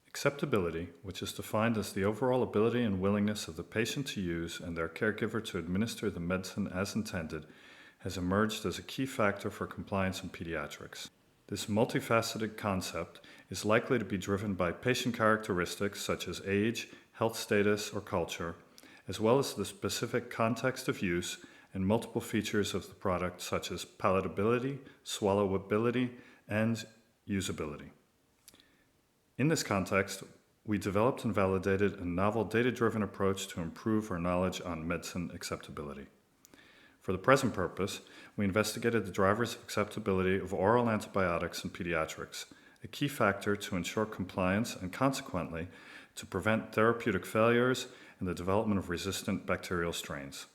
Acceptability, which is defined as the overall ability and willingness of the patient to use and their caregiver to administer the medicine as intended, has emerged as a key factor for compliance in pediatrics. This multifaceted concept is likely to be driven by patient characteristics such as age, health status, or culture, as well as the specific context of use and multiple features of the product such as palatability, swallowability, and usability. In this context, we developed and validated a novel data-driven approach to improve our knowledge on medicine acceptability. For the present purpose, we investigated the drivers of acceptability of oral antibiotics in pediatrics, a key factor to ensure compliance and consequently to prevent therapeutic failures and the development of resistant bacterial strains.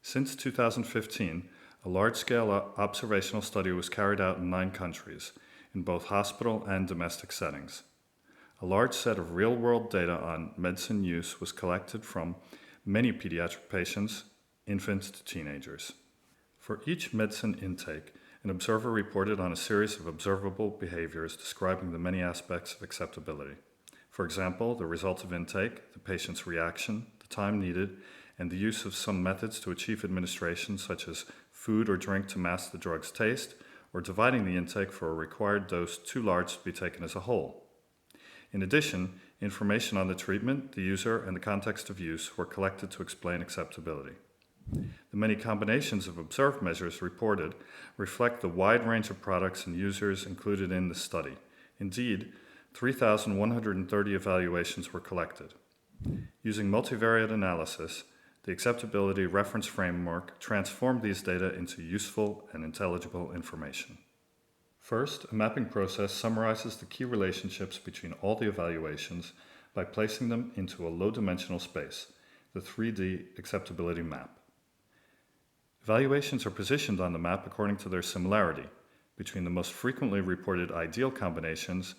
Since 2015, a large-scale observational study was carried out in 9 countries, in both hospital and domestic settings. A large set of real-world data on medicine use was collected from many pediatric patients, infants to teenagers. For each medicine intake, an observer reported on a series of observable behaviors describing the many aspects of acceptability. For example, the result of intake, the patient's reaction, the time needed, and the use of some methods to achieve administration, such as food or drink to mask the drug's taste, or dividing the intake for a required dose too large to be taken as a whole. In addition, information on the treatment, the user, and the context of use were collected to explain acceptability. The many combinations of observed measures reported reflect the wide range of products and users included in the study. Indeed, 3,130 evaluations were collected. Using multivariate analysis, the acceptability reference framework transformed these data into useful and intelligible information. First, a mapping process summarizes the key relationships between all the evaluations by placing them into a low-dimensional space, the 3D acceptability map. Evaluations are positioned on the map according to their similarity between the most frequently reported ideal combinations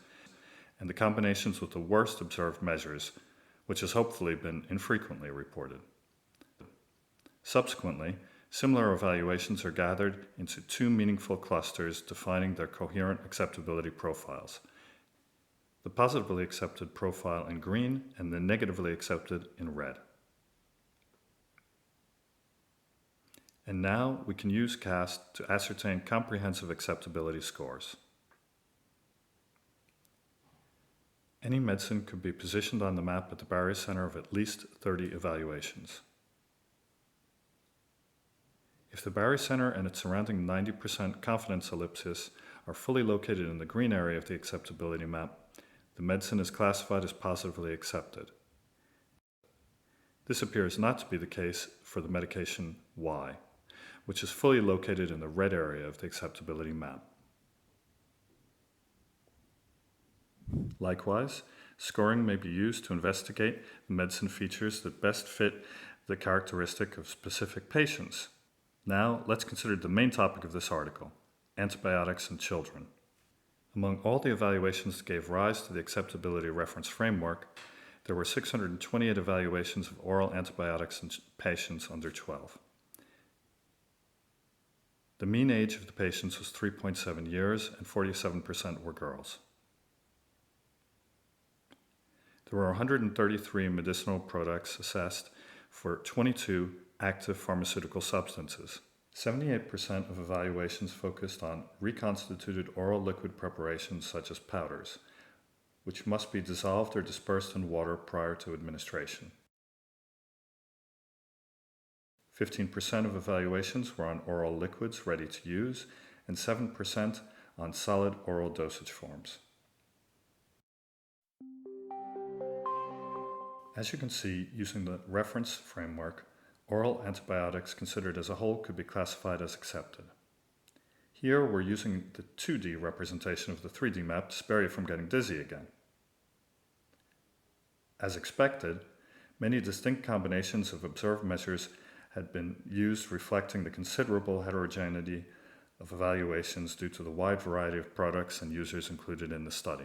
and the combinations with the worst observed measures, which has hopefully been infrequently reported. Subsequently, similar evaluations are gathered into 2 meaningful clusters defining their coherent acceptability profiles. The positively accepted profile in green and the negatively accepted in red. And now we can use CAST to ascertain comprehensive acceptability scores. Any medicine could be positioned on the map at the barycenter of at least 30 evaluations. If the barycenter and its surrounding 90% confidence ellipsis are fully located in the green area of the acceptability map, the medicine is classified as positively accepted. This appears not to be the case for the medication Y, which is fully located in the red area of the acceptability map. Likewise, scoring may be used to investigate the medicine features that best fit the characteristic of specific patients. Now, let's consider the main topic of this article, antibiotics in children. Among all the evaluations that gave rise to the acceptability reference framework, there were 628 evaluations of oral antibiotics in patients under 12. The mean age of the patients was 3.7 years, and 47% were girls. There were 133 medicinal products assessed for 22 active pharmaceutical substances. 78% of evaluations focused on reconstituted oral liquid preparations such as powders, which must be dissolved or dispersed in water prior to administration. 15% of evaluations were on oral liquids ready to use, and 7% on solid oral dosage forms. As you can see, using the reference framework, oral antibiotics considered as a whole could be classified as accepted. Here we're using the 2D representation of the 3D map to spare you from getting dizzy again. As expected, many distinct combinations of observed measures had been used, reflecting the considerable heterogeneity of evaluations due to the wide variety of products and users included in the study.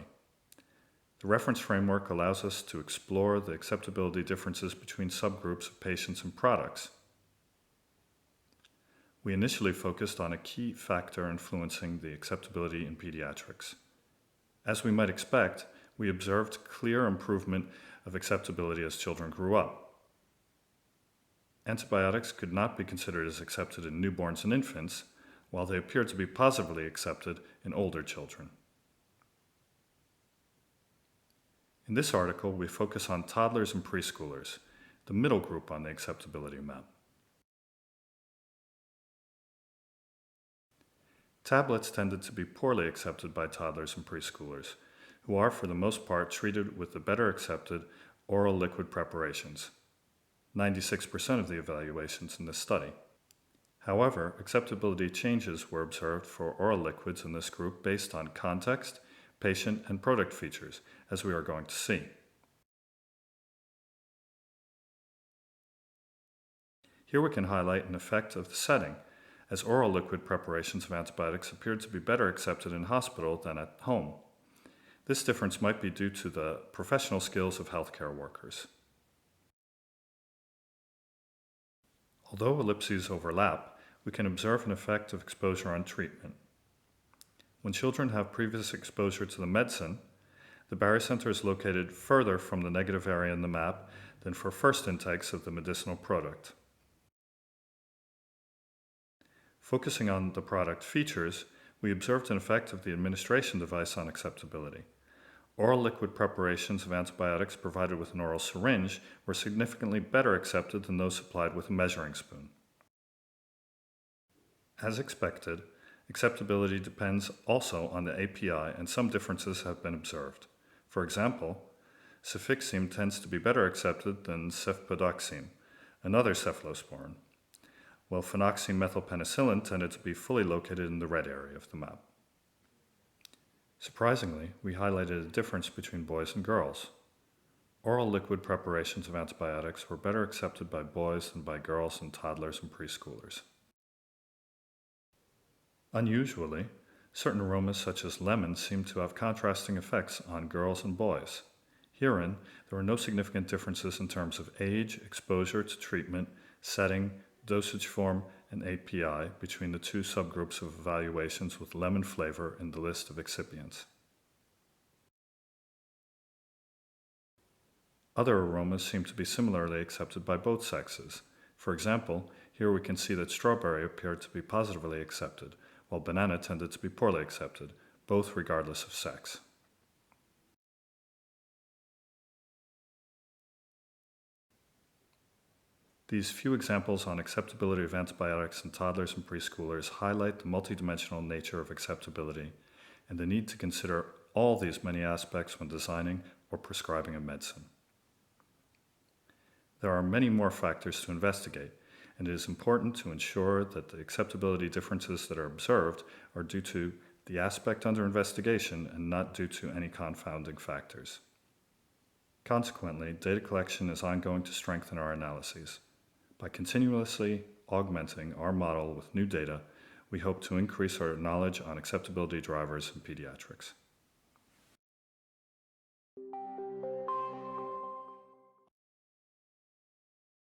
The reference framework allows us to explore the acceptability differences between subgroups of patients and products. We initially focused on a key factor influencing the acceptability in pediatrics. As we might expect, we observed clear improvement of acceptability as children grew up. Antibiotics could not be considered as accepted in newborns and infants, while they appeared to be positively accepted in older children. In this article, we focus on toddlers and preschoolers, the middle group on the acceptability map. Tablets tended to be poorly accepted by toddlers and preschoolers, who are for the most part treated with the better accepted oral liquid preparations, 96% of the evaluations in this study. However, acceptability changes were observed for oral liquids in this group based on context, patient, and product features, as we are going to see. Here we can highlight an effect of the setting, as oral liquid preparations of antibiotics appeared to be better accepted in hospital than at home. This difference might be due to the professional skills of healthcare workers. Although ellipses overlap, we can observe an effect of exposure on treatment. When children have previous exposure to the medicine, the barycenter is located further from the negative area in the map than for first intakes of the medicinal product. Focusing on the product features, we observed an effect of the administration device on acceptability. Oral liquid preparations of antibiotics provided with an oral syringe were significantly better accepted than those supplied with a measuring spoon. As expected, acceptability depends also on the API, and some differences have been observed. For example, cefixime tends to be better accepted than cefpodoxime, another cephalosporin, while phenoxymethylpenicillin tended to be fully located in the red area of the map. Surprisingly, we highlighted a difference between boys and girls. Oral liquid preparations of antibiotics were better accepted by boys than by girls and toddlers and preschoolers. Unusually, certain aromas such as lemon seem to have contrasting effects on girls and boys. Herein, there were no significant differences in terms of age, exposure to treatment, setting, dosage form, and API between the two subgroups of evaluations with lemon flavor in the list of excipients. Other aromas seem to be similarly accepted by both sexes. For example, here we can see that strawberry appeared to be positively accepted, while banana tended to be poorly accepted, both regardless of sex. These few examples on acceptability of antibiotics in toddlers and preschoolers highlight the multidimensional nature of acceptability and the need to consider all these many aspects when designing or prescribing a medicine. There are many more factors to investigate, and it is important to ensure that the acceptability differences that are observed are due to the aspect under investigation and not due to any confounding factors. Consequently, data collection is ongoing to strengthen our analyses. By continuously augmenting our model with new data, we hope to increase our knowledge on acceptability drivers in pediatrics.